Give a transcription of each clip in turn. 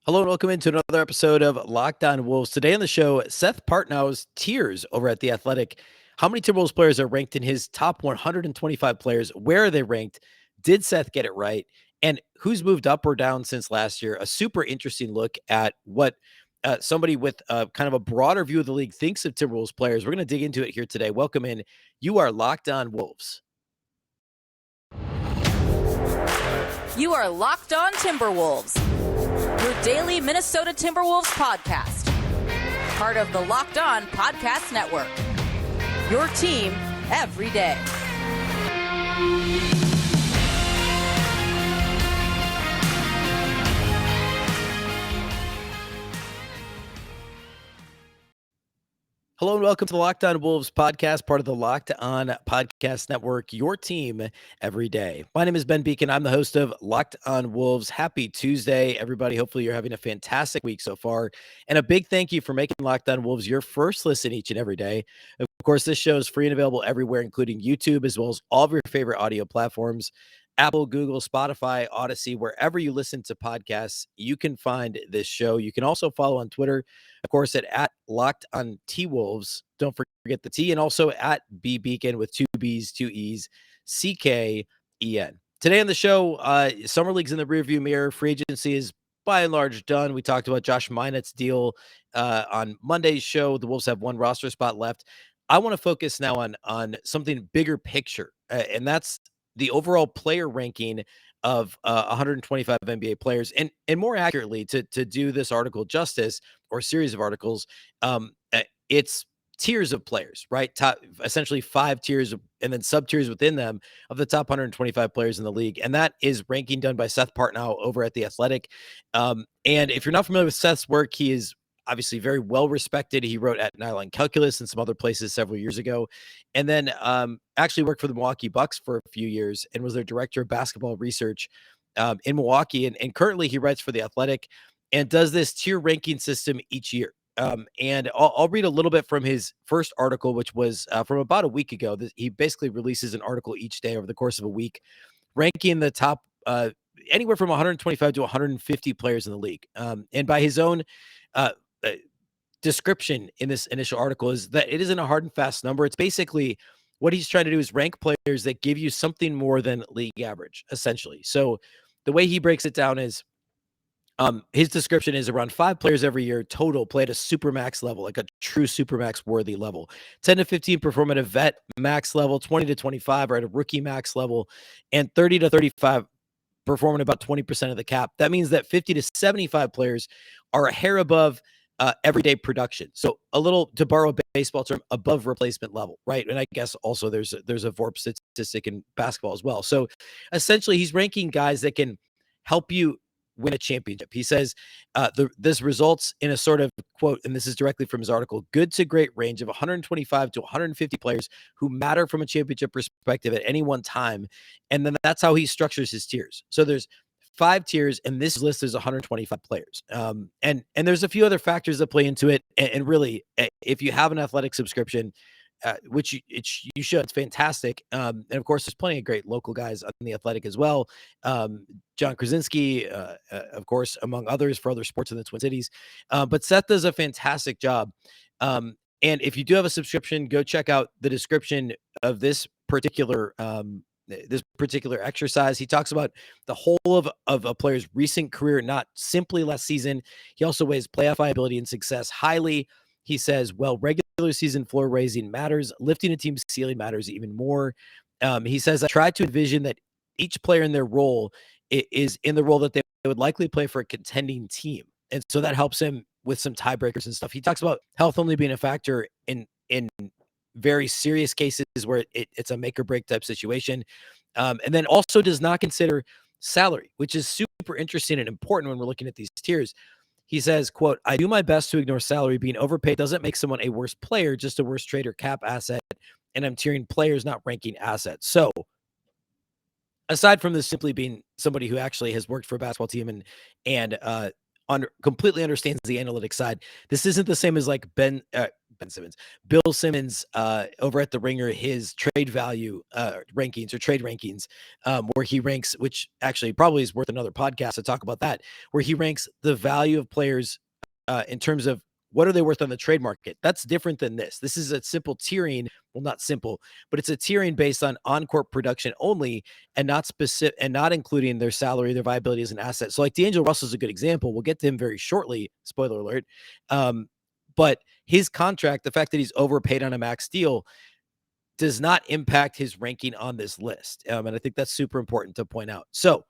Hello and welcome into another episode of Locked On Wolves. Today on the show, Seth Partnow's tiers over at The Athletic. How many Timberwolves players are ranked in his top 125 players? Where are they ranked? Did Seth get it right? And who's moved up or down since last year? A super interesting look at what somebody with kind of a broader view of the league thinks of Timberwolves players. We're going to dig into it here today. Welcome in. You are Locked On Wolves. You are Locked On Timberwolves, your daily Minnesota Timberwolves podcast. Part of the Locked On Podcast Network. Your team every day. Hello and welcome to the Locked On Wolves podcast, part of the Locked On Podcast Network, your team every day. My name is Ben Beecken. I'm the host of Locked On Wolves. Happy Tuesday, everybody. Hopefully you're having a fantastic week so far. And a big thank you for making Locked On Wolves your first listen each and every day. Of course, this show is free and available everywhere, including YouTube, as well as all of your favorite audio platforms. Apple, Google, Spotify, Odyssey, wherever you listen to podcasts, you can find this show. You can also follow on Twitter, of course, at Locked On T-Wolves. Don't forget the T, and also at Beecken with two B's, two E's, C-K-E-N. Today on the show, Summer League's in the rearview mirror. Free agency is by and large done. We talked about Josh Minett's deal on Monday's show. The Wolves have one roster spot left. I want to focus now on something bigger picture, and that's the overall player ranking of 125 NBA players, and more accurately, to do this article justice, or series of articles, it's tiers of players, right? Top, essentially 5 tiers and then sub tiers within them of the top 125 players in the league, and that is ranking done by Seth Partnow over at The Athletic. And if you're not familiar with Seth's work, he is obviously very well respected. He wrote at Nylon Calculus and some other places several years ago, and then actually worked for the Milwaukee Bucks for a few years and was their director of basketball research in Milwaukee. And currently he writes for The Athletic and does this tier ranking system each year. And I'll read a little bit from his first article, which was from about a week ago. He basically releases an article each day over the course of a week, ranking the top anywhere from 125 to 150 players in the league. And by his own description in this initial article is that it isn't a hard and fast number. It's basically what he's trying to do is rank players that give you something more than league average, essentially. So the way he breaks it down is his description is around 5 players every year total play at a supermax level, like a true supermax worthy level. 10 to 15 perform at a vet max level, 20 to 25 are at a rookie max level, and 30 to 35 performing about 20% of the cap. That means that 50 to 75 players are a hair above everyday production. So a little, to borrow a baseball term, above replacement level, right? And I guess also there's a VORP statistic in basketball as well. So essentially he's ranking guys that can help you win a championship. He says this results in a sort of, quote, and this is directly from his article, good to great range of 125 to 150 players who matter from a championship perspective at any one time. And then that's how he structures his tiers. So there's 5 tiers, and this list is 125 players. And there's a few other factors that play into it. And really, if you have an Athletic subscription, which you should, it's fantastic. And of course, there's plenty of great local guys on The Athletic as well. John Krasinski, of course, among others for other sports in the Twin Cities. But Seth does a fantastic job. And if you do have a subscription, go check out the description of this particular exercise. He talks about the whole of a player's recent career, not simply last season. He also weighs playoff viability and success highly. He says, well, regular season floor raising matters. Lifting a team's ceiling matters even more. He says, I tried to envision that each player in their role is in the role that they would likely play for a contending team. And so that helps him with some tiebreakers and stuff. He talks about health only being a factor in very serious cases where it's a make or break type situation. And then also does not consider salary, which is super interesting and important when we're looking at these tiers. He says, quote, I do my best to ignore salary. Being overpaid doesn't make someone a worse player, just a worse trade or cap asset. And I'm tiering players, not ranking assets. So aside from this simply being somebody who actually has worked for a basketball team and completely understands the analytics side, this isn't the same as like Ben Ben Simmons. Bill Simmons over at the Ringer, his trade value rankings or trade rankings, where he ranks, which actually probably is worth another podcast to talk about that, where he ranks the value of players in terms of what are they worth on the trade market. That's different than this. This is a simple tiering. Well, not simple, but it's a tiering based on court production only, and not specific, and not including their salary, their viability as an asset. So like D'Angelo Russell is a good example. We'll get to him very shortly. Spoiler alert. But his contract, the fact that he's overpaid on a max deal, does not impact his ranking on this list. And I think that's super important to point out. So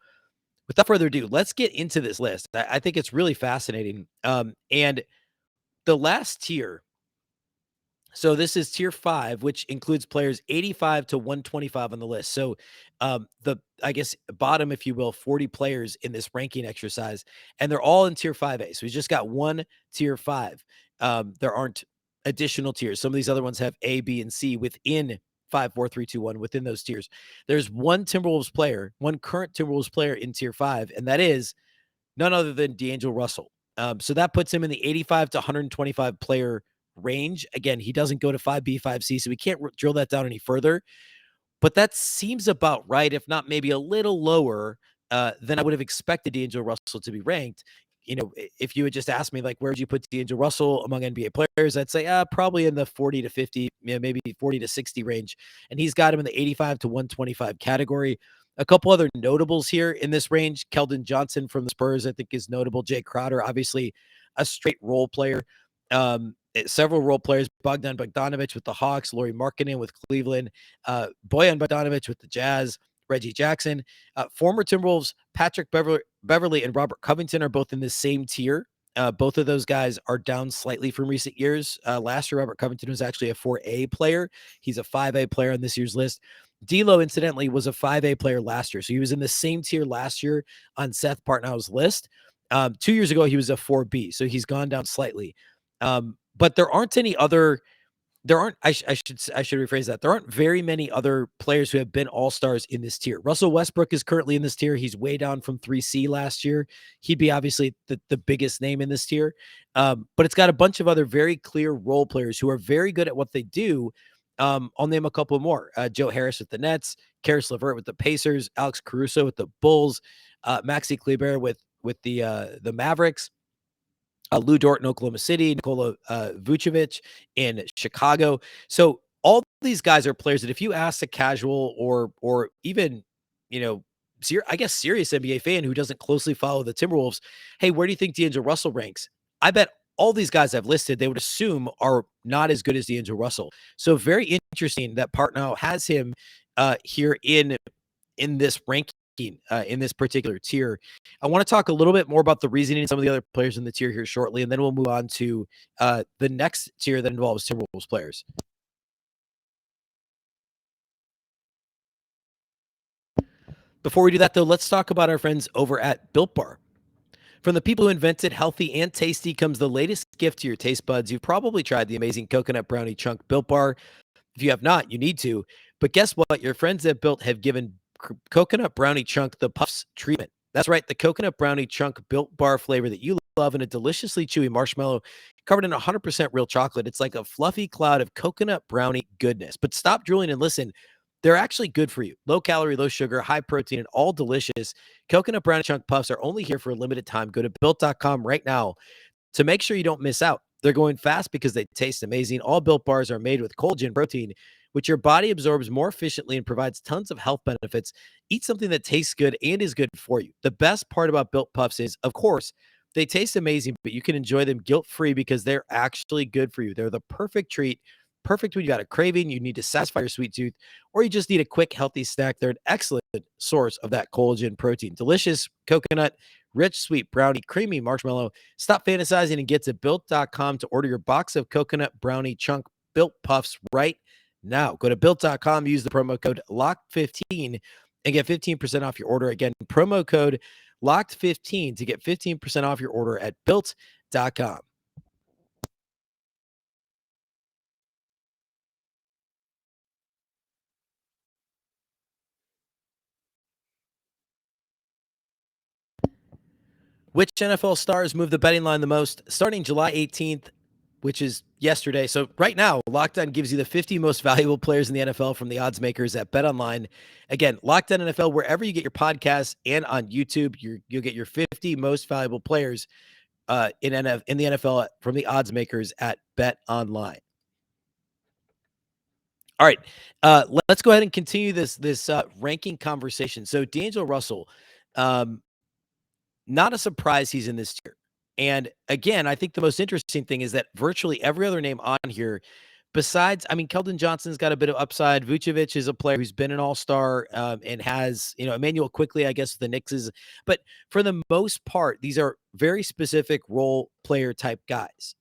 without further ado, let's get into this list. I think it's really fascinating. And the last tier, so this is tier 5, which includes players 85 to 125 on the list. So the, I guess, bottom, if you will, 40 players in this ranking exercise, and they're all in tier 5A. So we just got one tier 5. There aren't additional tiers. Some of these other ones have A, B, and C within 5, 4, 3, 2, 1 within those tiers. There's one Timberwolves player, one current Timberwolves player in tier 5, and that is none other than D'Angelo Russell. So that puts him in the 85 to 125 player range. Again, he doesn't go to 5B, 5C, so we can't drill that down any further. But that seems about right, if not maybe a little lower than I would have expected D'Angelo Russell to be ranked. You know, if you had just asked me, like, where would you put D'Angelo Russell among NBA players, I'd say probably in the 40 to 50, maybe 40 to 60 range. And he's got him in the 85 to 125 category. A couple other notables here in this range. Keldon Johnson from the Spurs, I think, is notable. Jay Crowder, obviously a straight role player. Several role players, Bogdan Bogdanovic with the Hawks, Lauri Markkanen with Cleveland, Bojan Bogdanovic with the Jazz, Reggie Jackson. Former Timberwolves, Patrick Beverly and Robert Covington are both in the same tier. Both of those guys are down slightly from recent years. Last year, Robert Covington was actually a 4A player. He's a 5A player on this year's list. D'Lo, incidentally, was a 5A player last year. So he was in the same tier last year on Seth Partnow's list. 2 years ago, he was a 4B. So he's gone down slightly. But there aren't any other, I should rephrase that. There aren't very many other players who have been all-stars in this tier. Russell Westbrook is currently in this tier. He's way down from 3C last year. He'd be obviously the biggest name in this tier. But it's got a bunch of other very clear role players who are very good at what they do. I'll name a couple more. Joe Harris with the Nets, Karis LeVert with the Pacers, Alex Caruso with the Bulls, Maxi Kleber with the Mavericks, Lou Dort in Oklahoma City, Nikola Vucevic in Chicago. So all these guys are players that if you ask a casual or even, I guess serious NBA fan who doesn't closely follow the Timberwolves, hey, where do you think D'Angelo Russell ranks? I bet all these guys I've listed, they would assume are not as good as D'Angelo Russell. So very interesting that Partnow has him here in this ranking. In this particular tier. I want to talk a little bit more about the reasoning and some of the other players in the tier here shortly, and then we'll move on to the next tier that involves Timberwolves players. Before we do that, though, let's talk about our friends over at Built Bar. From the people who invented healthy and tasty comes the latest gift to your taste buds. You've probably tried the amazing coconut brownie chunk Built Bar. If you have not, you need to. But guess what? Your friends at Built have given coconut brownie chunk the Puffs treatment. That's right, the coconut brownie chunk Built Bar flavor that you love in a deliciously chewy marshmallow covered in 100% real chocolate. It's like a fluffy cloud of coconut brownie goodness. But stop drooling and listen. They're actually good for you. Low calorie, low sugar, high protein, and all delicious. Coconut brownie chunk puffs are only here for a limited time. Go to built.com right now to make sure you don't miss out. They're going fast because they taste amazing. All Built Bars are made with collagen protein, which your body absorbs more efficiently and provides tons of health benefits. Eat something that tastes good and is good for you. The best part about Built Puffs is, of course, they taste amazing, but you can enjoy them guilt-free because they're actually good for you. They're the perfect treat, perfect when you got a craving, you need to satisfy your sweet tooth, or you just need a quick, healthy snack. They're an excellent source of that collagen protein. Delicious coconut, rich, sweet brownie, creamy marshmallow. Stop fantasizing and get to built.com to order your box of coconut brownie chunk Built Puffs right now. Go to built.com, use the promo code LOCKED15 and get 15% off your order. Again, promo code LOCKED15 to get 15% off your order at built.com. Which NFL stars move the betting line the most? Starting July 18th, which is yesterday. So right now, Locked On gives you the 50 most valuable players in the NFL from the odds makers at BetOnline. Again, Locked On NFL, wherever you get your podcasts and on YouTube, you'll get your 50 most valuable players in the NFL from the odds makers at BetOnline. All right, let's go ahead and continue this ranking conversation. So D'Angelo Russell, not a surprise he's in this tier. And again, I think the most interesting thing is that virtually every other name on here, besides, I mean, Keldon Johnson's got a bit of upside. Vucevic is a player who's been an all-star and has, Emmanuel quickly, I guess, the Knicks is. But for the most part, these are very specific role player type guys.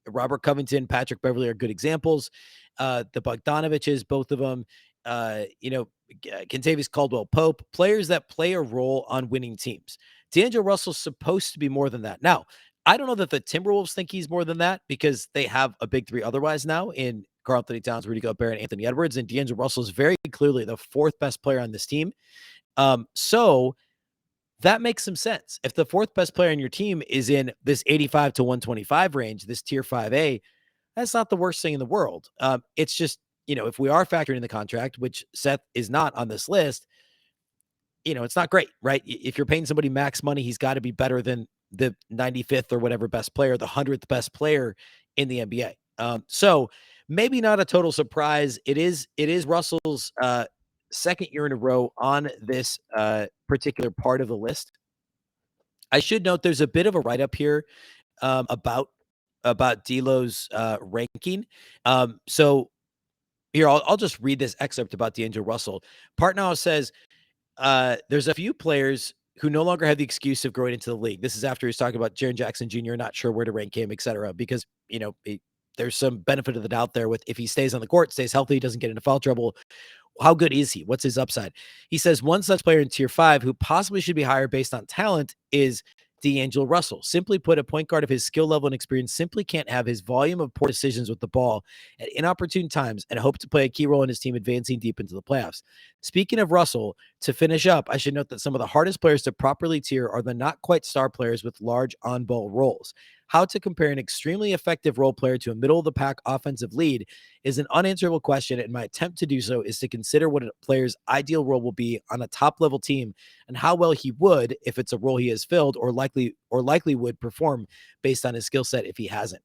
Robert Covington, Patrick Beverley are good examples. The Bogdanoviches, both of them. Kentavious Caldwell-Pope, players that play a role on winning teams. D'Angelo Russell's supposed to be more than that. Now, I don't know that the Timberwolves think he's more than that because they have a big three otherwise now in Karl-Anthony Towns, Rudy Gobert, and Anthony Edwards, and D'Angelo Russell is very clearly the fourth best player on this team. So that makes some sense. If the fourth best player on your team is in this 85 to 125 range, this tier 5A, that's not the worst thing in the world. It's just, if we are factoring in the contract, which Seth is not on this list, it's not great, right? If you're paying somebody max money, he's got to be better than the 95th or whatever best player, the 100th best player in the NBA. So maybe not a total surprise. It is Russell's second year in a row on this particular part of the list. I should note there's a bit of a write-up here about D'Lo's ranking. So here, I'll just read this excerpt about D'Angelo Russell. Partnow says, there's a few players who no longer have the excuse of growing into the league. This is after he's talking about Jaren Jackson Jr., not sure where to rank him, et cetera, because, there's some benefit of the doubt there with if he stays on the court, stays healthy, doesn't get into foul trouble. How good is he? What's his upside? He says one such player in tier 5 who possibly should be higher based on talent is D'Angelo Russell. Simply put, a point guard of his skill level and experience simply can't have his volume of poor decisions with the ball at inopportune times and hope to play a key role in his team advancing deep into the playoffs. Speaking of Russell, to finish up, I should note that some of the hardest players to properly tier are the not quite star players with large on-ball roles. How to compare an extremely effective role player to a middle-of-the-pack offensive lead is an unanswerable question, and my attempt to do so is to consider what a player's ideal role will be on a top-level team and how well he would, if it's a role he has filled, or likely would perform based on his skill set if he hasn't.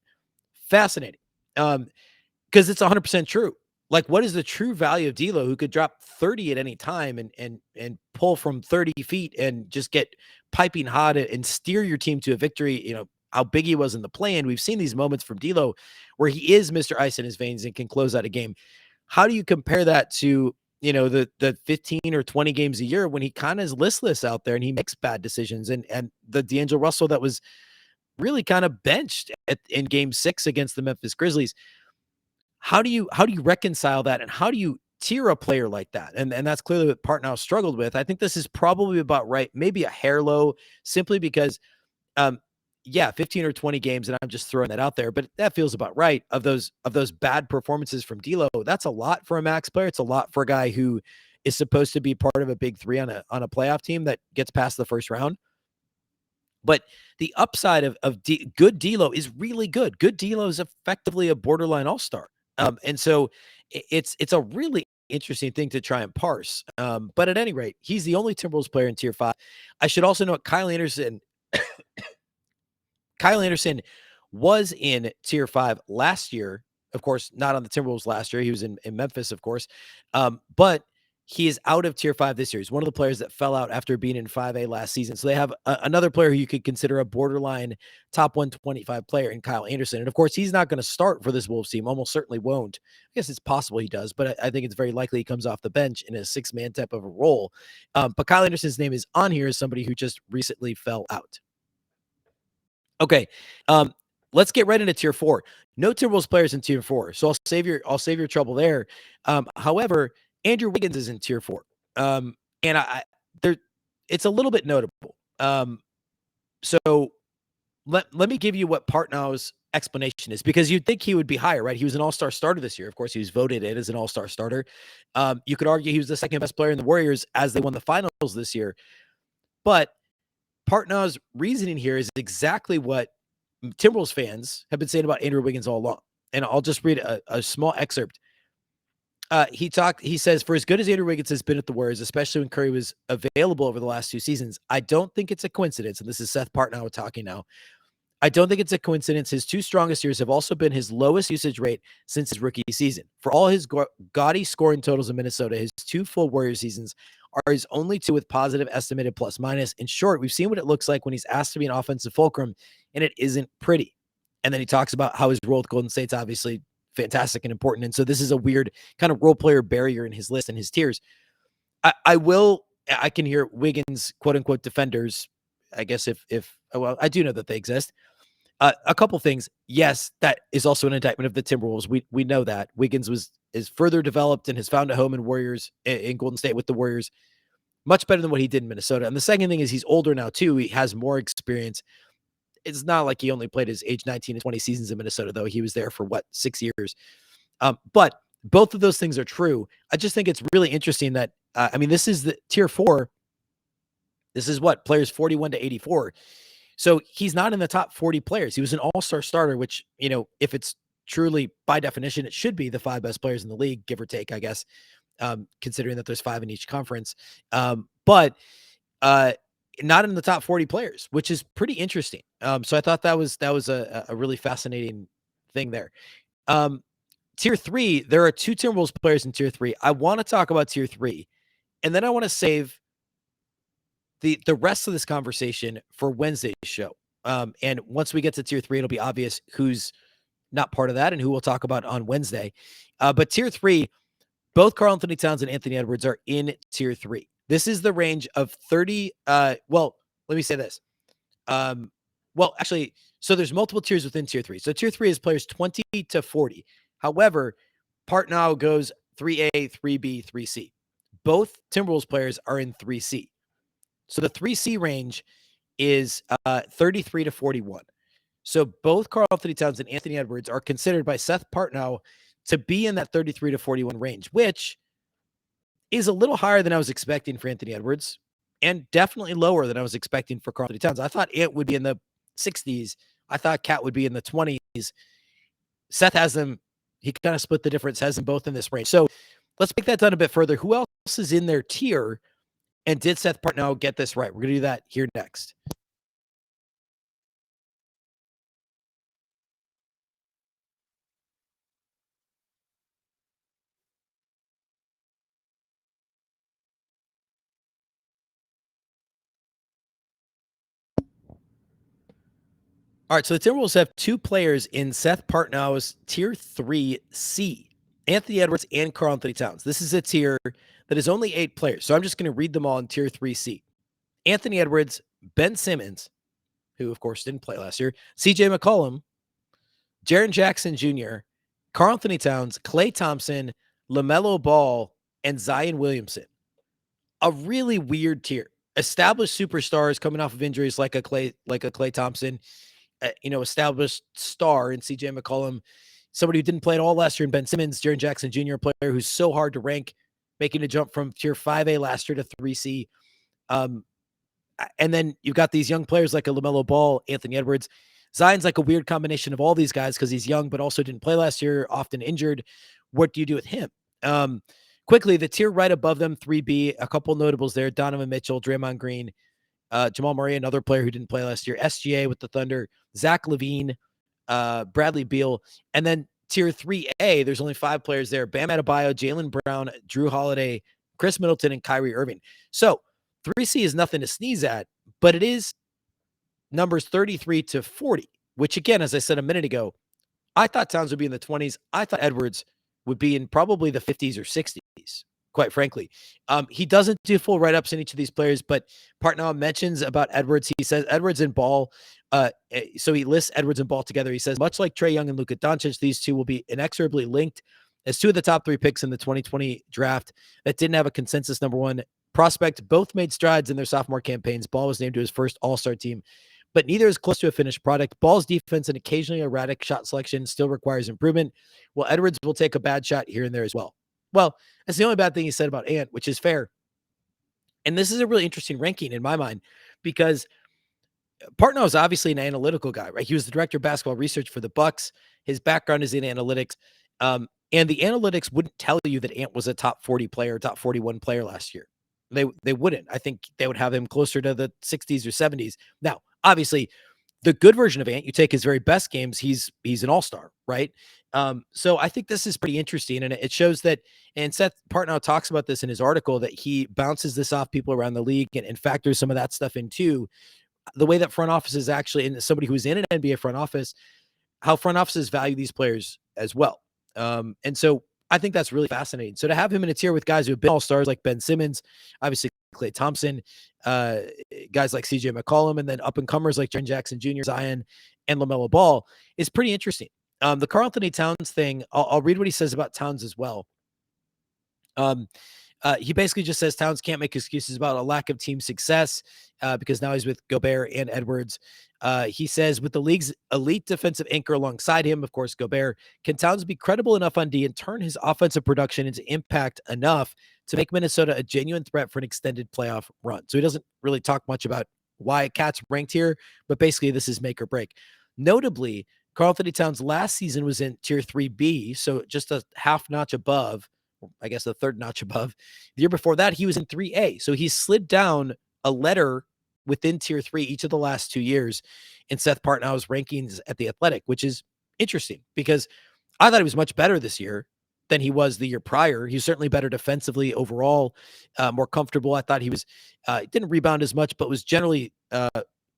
Fascinating. Because it's 100% true. Like, what is the true value of D'Lo, who could drop 30 at any time and pull from 30 feet and just get piping hot and steer your team to a victory? How big he was in the play-in. We've seen these moments from D'Lo where he is Mr. Ice in his veins and can close out a game. How do you compare that to, the 15 or 20 games a year when he kind of is listless out there and he makes bad decisions, and the D'Angelo Russell that was really kind of benched in game 6 against the Memphis Grizzlies? How do you reconcile that, and how do you tier a player like that? And that's clearly what Partnow struggled with. I think this is probably about right, maybe a hair low, simply because 15 or 20 games, and I'm just throwing that out there, but that feels about right. Of those bad performances from D'Lo, that's a lot for a max player. It's a lot for a guy who is supposed to be part of a big three on a playoff team that gets past the first round. But the upside of good D'Lo is really good. Good D'Lo is effectively a borderline all-star. And so it's a really interesting thing to try and parse. But at any rate, he's the only Timberwolves player in tier 5. I should also note Kyle Anderson was in tier 5 last year. Of course, not on the Timberwolves last year. He was in Memphis, of course. But he is out of tier 5 this year. He's one of the players that fell out after being in 5A last season. So they have another player who you could consider a borderline top 125 player in Kyle Anderson. And of course, he's not going to start for this Wolves team. Almost certainly won't. I guess it's possible he does, but I think it's very likely he comes off the bench in a 6-man type of a role. But Kyle Anderson's name is on here as somebody who just recently fell out. Okay. Let's get right into tier 4. No Timberwolves players in tier 4. So I'll save your trouble there. However, Andrew Wiggins is in tier 4. And it's a little bit notable. So let me give you what Partnow's explanation is, because you'd think he would be higher, right? He was an all-star starter this year. Of course, he was voted in as an all-star starter. You could argue he was the second best player in the Warriors as they won the finals this year. But Partnow's reasoning here is exactly what Timberwolves fans have been saying about Andrew Wiggins all along. And I'll just read a small excerpt. He says, for as good as Andrew Wiggins has been at the Warriors, especially when Curry was available over the last 2 seasons, I don't think it's a coincidence. And this is Seth Partnow talking now. I don't think it's a coincidence. His 2 strongest years have also been his lowest usage rate since his rookie season. For all his gaudy scoring totals in Minnesota, his 2 full Warriors seasons are his only 2 with positive estimated plus minus. In short, we've seen what it looks like when he's asked to be an offensive fulcrum, and it isn't pretty. And then he talks about how his role with Golden State's obviously fantastic and important. And so this is a weird kind of role player barrier in his list and his tiers. I can hear Wiggins, quote unquote, defenders. I guess well, I do know that they exist. A couple things. Yes, that is also an indictment of the Timberwolves. We know that Wiggins is further developed and has found a home in Golden State with the Warriors, much better than what he did in Minnesota. And the second thing is he's older now too. He has more experience. It's not like he only played his age 19 and 20 seasons in Minnesota, though. He was there for 6 years. But both of those things are true. I just think it's really interesting that this is the tier 4. This is what players 41 to 84. So he's not in the top 40 players. He was an all-star starter, which, if it's truly by definition, it should be the 5 best players in the league, give or take, I guess, considering that there's 5 in each conference. But not in the top 40 players, which is pretty interesting. So I thought that was a really fascinating thing there. Tier 3, there are 2 Timberwolves players in tier 3. I want to talk about tier 3, and then I want to save the rest of this conversation for Wednesday's show. And once we get to tier 3, it'll be obvious who's not part of that and who we'll talk about on Wednesday. But tier 3, both Karl-Anthony Towns and Anthony Edwards are in tier 3. This is the range of 30. Well, let me say this. Actually, so there's multiple tiers within tier 3. So tier 3 is players 20 to 40. However, Partnow goes 3A, 3B, 3C. Both Timberwolves players are in 3C. So the 3C range is 33 to 41. So both Karl-Anthony Towns and Anthony Edwards are considered by Seth Partnow to be in that 33 to 41 range, which is a little higher than I was expecting for Anthony Edwards and definitely lower than I was expecting for Karl-Anthony Towns. I thought Ant would be in the 60s. I thought Cat would be in the 20s. Seth has them. He kind of split the difference, has them both in this range. So let's break that down a bit further. Who else is in their tier? And did Seth Partnow get this right? We're going to do that here next. All right, so the Timberwolves have 2 players in Seth Partnow's tier 3C, Anthony Edwards and Karl-Anthony Towns. This is a tier that is only 8 players, so I'm just going to read them all in tier 3C. Anthony Edwards, Ben Simmons, who of course didn't play last year, CJ McCollum, Jaren Jackson Jr., Karl-Anthony Towns, Klay Thompson, LaMelo Ball, and Zion Williamson. A really weird tier. Established superstars coming off of injuries like a Klay Thompson, established star in CJ McCollum, somebody who didn't play at all last year in Ben Simmons, Jaren Jackson Jr., a player who's so hard to rank, making a jump from tier 5A last year to 3C. And then you've got these young players like a LaMelo Ball, Anthony Edwards. Zion's like a weird combination of all these guys because he's young, but also didn't play last year, often injured. What do you do with him? Quickly, the tier right above them, 3B, a couple notables there, Donovan Mitchell, Draymond Green, Jamal Murray, another player who didn't play last year, SGA with the Thunder, Zach LaVine, Bradley Beal. And then tier 3A, there's only 5 players there, Bam Adebayo, Jaylen Brown, Drew Holiday, Chris Middleton, and Kyrie Irving. So 3C is nothing to sneeze at, but it is numbers 33 to 40, which again, as I said a minute ago, I thought Towns would be in the 20s. I thought Edwards would be in probably the 50s or 60s, quite frankly. He doesn't do full write-ups in each of these players, but Partnow mentions about Edwards. He says Edwards and Ball. So he lists Edwards and Ball together. He says, much like Trae Young and Luka Doncic, these two will be inexorably linked as 2 of the top 3 picks in the 2020 draft that didn't have a consensus number 1 prospect. Both made strides in their sophomore campaigns. Ball was named to his first All-Star team, but neither is close to a finished product. Ball's defense and occasionally erratic shot selection still requires improvement, while Edwards will take a bad shot here and there as well. Well, that's the only bad thing he said about Ant, which is fair. And this is a really interesting ranking in my mind because Partnow is obviously an analytical guy, right? He was the director of basketball research for the Bucks. His background is in analytics. And the analytics wouldn't tell you that Ant was a top 40 player, top 41 player last year. They wouldn't. I think they would have him closer to the 60s or 70s. Now, obviously, the good version of Ant, you take his very best games, he's an all-star, right? So I think this is pretty interesting, and it shows that, and Seth Partnow talks about this in his article, that he bounces this off people around the league and factors some of that stuff into the way that front offices actually, and somebody who's in an NBA front office, how front offices value these players as well. And so I think that's really fascinating. So to have him in a tier with guys who have been all stars like Ben Simmons, obviously Klay Thompson, uh, guys like CJ McCollum, and then up and comers like Jaren Jackson Jr., Zion, and LaMelo Ball is pretty interesting. The Karl-Anthony Towns thing, I'll read what he says about Towns as well. He basically just says Towns can't make excuses about a lack of team success because now he's with Gobert and Edwards. He says with the league's elite defensive anchor alongside him, of course, Gobert, can Towns be credible enough on D and turn his offensive production into impact enough to make Minnesota a genuine threat for an extended playoff run? So he doesn't really talk much about why Cat's ranked here, but basically this is make or break. Notably, Karl-Anthony Towns last season was in tier 3B, so just a half notch above, I guess the third notch above. The year before that, he was in 3A. So he slid down a letter within tier 3 each of the last 2 years in Seth Partnow's rankings at The Athletic, which is interesting because I thought he was much better this year than he was the year prior. He was certainly better defensively overall, more comfortable. I thought he was, didn't rebound as much, but was generally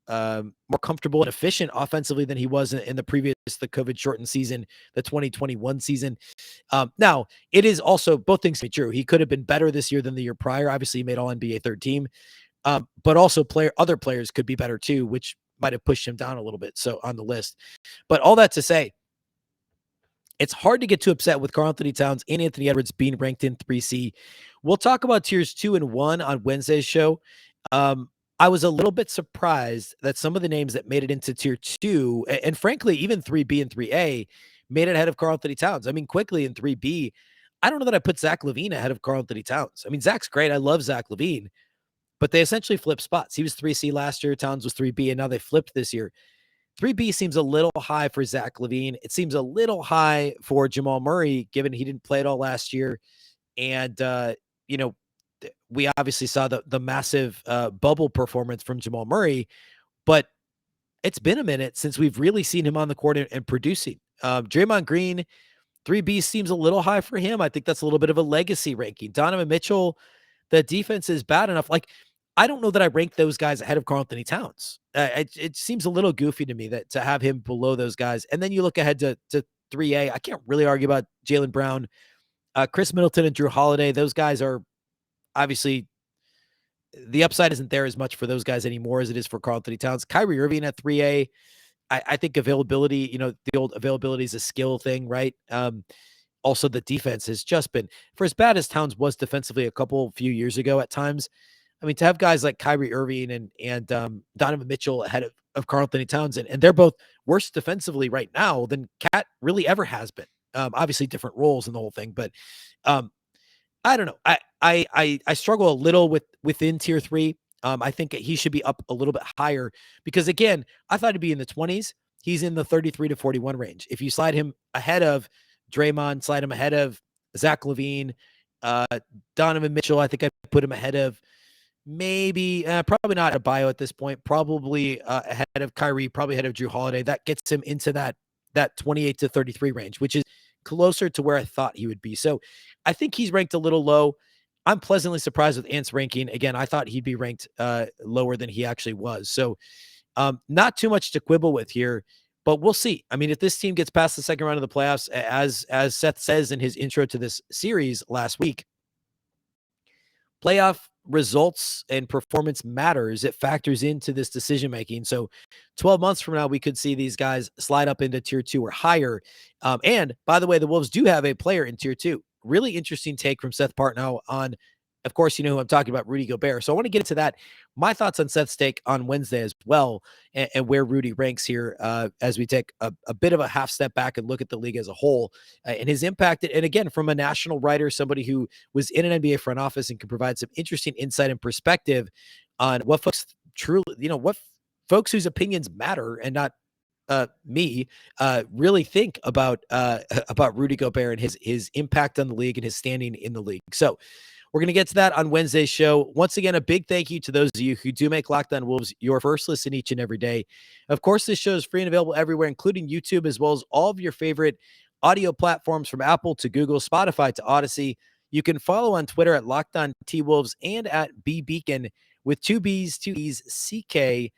more comfortable and efficient offensively than he was in the previous, the COVID shortened season, the 2021 season. Now, it is also, both things be true. He could have been better this year than the year prior. Obviously, he made all NBA third team, but also other players could be better too, which might have pushed him down a little bit. So on the list, but all that to say, it's hard to get too upset with Karl-Anthony Towns and Anthony Edwards being ranked in 3C. We'll talk about tiers 2 and 1 on Wednesday's show. I was a little bit surprised that some of the names that made it into tier 2, and frankly, even 3B and 3A, made it ahead of Karl-Anthony Towns. I mean, quickly in 3B, I don't know that I put Zach LaVine ahead of Karl-Anthony Towns. I mean, Zach's great. I love Zach LaVine, but they essentially flipped spots. He was 3C last year. Towns was 3B, and now they flipped this year. 3B seems a little high for Zach LaVine. It seems a little high for Jamal Murray, given he didn't play at all last year. And, you know, we obviously saw the massive bubble performance from Jamal Murray, but it's been a minute since we've really seen him on the court and producing. Draymond Green, 3B seems a little high for him. I think that's a little bit of a legacy ranking. Donovan Mitchell, the defense is bad enough. Like, I don't know that I rank those guys ahead of Karl-Anthony Towns. It seems a little goofy to me that to have him below those guys. And then you look ahead to 3A. I can't really argue about Jaylen Brown, Chris Middleton, and Drew Holiday. Those guys are obviously, the upside isn't there as much for those guys anymore as it is for Karl-Anthony Towns. Kyrie Irving at 3A. I think availability, the old availability is a skill thing, right? Also, the defense has just been, for as bad as Towns was defensively a few years ago at times. I mean, to have guys like Kyrie Irving and Donovan Mitchell ahead of Karl-Anthony Towns, and they're both worse defensively right now than Cat really ever has been. Obviously, different roles in the whole thing, but I don't know. I struggle a little within tier 3. I think he should be up a little bit higher because, again, I thought he'd be in the 20s. He's in the 33 to 41 range. If you slide him ahead of Draymond, slide him ahead of Zach LaVine, Donovan Mitchell, I think I put him ahead of maybe, probably not a bio at this point, probably ahead of Kyrie, probably ahead of Drew Holiday. That gets him into that 28 to 33 range, which is closer to where I thought he would be. So I think he's ranked a little low. I'm pleasantly surprised with Ant's ranking. Again, I thought he'd be ranked lower than he actually was. So not too much to quibble with here, but we'll see. I mean, if this team gets past the second round of the playoffs, as Seth says in his intro to this series last week, playoff results and performance matters. It factors into this decision making. So 12 months from now, we could see these guys slide up into tier 2 or higher. And by the way, the Wolves do have a player in tier 2. Really interesting take from Seth Partnow on, of course, you know who I'm talking about, Rudy Gobert. So I want to get into that. My thoughts on Seth's take on Wednesday as well, and where Rudy ranks here as we take a bit of a half step back and look at the league as a whole and his impact. And again, from a national writer, somebody who was in an NBA front office and can provide some interesting insight and perspective on what folks truly, what folks whose opinions matter and not me, really think about Rudy Gobert and his impact on the league and his standing in the league. So we're going to get to that on Wednesday's show. Once again, a big thank you to those of you who do make Locked On Wolves your first listen each and every day. Of course, this show is free and available everywhere, including YouTube, as well as all of your favorite audio platforms from Apple to Google, Spotify to Odyssey. You can follow on Twitter at Locked On T-Wolves and at Beecken with two B's, two E's, CKEN.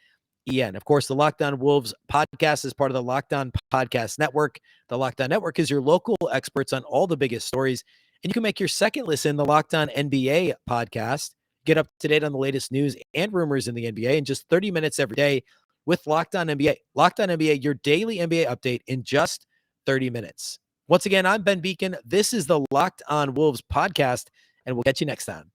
Of course, the Locked On Wolves podcast is part of the Locked On Podcast Network. The Locked On Network is your local experts on all the biggest stories. And you can make your second listen, the Locked On NBA podcast. Get up to date on the latest news and rumors in the NBA in just 30 minutes every day with Locked On NBA. Locked On NBA, your daily NBA update in just 30 minutes. Once again, I'm Ben Beecken. This is the Locked On Wolves podcast, and we'll catch you next time.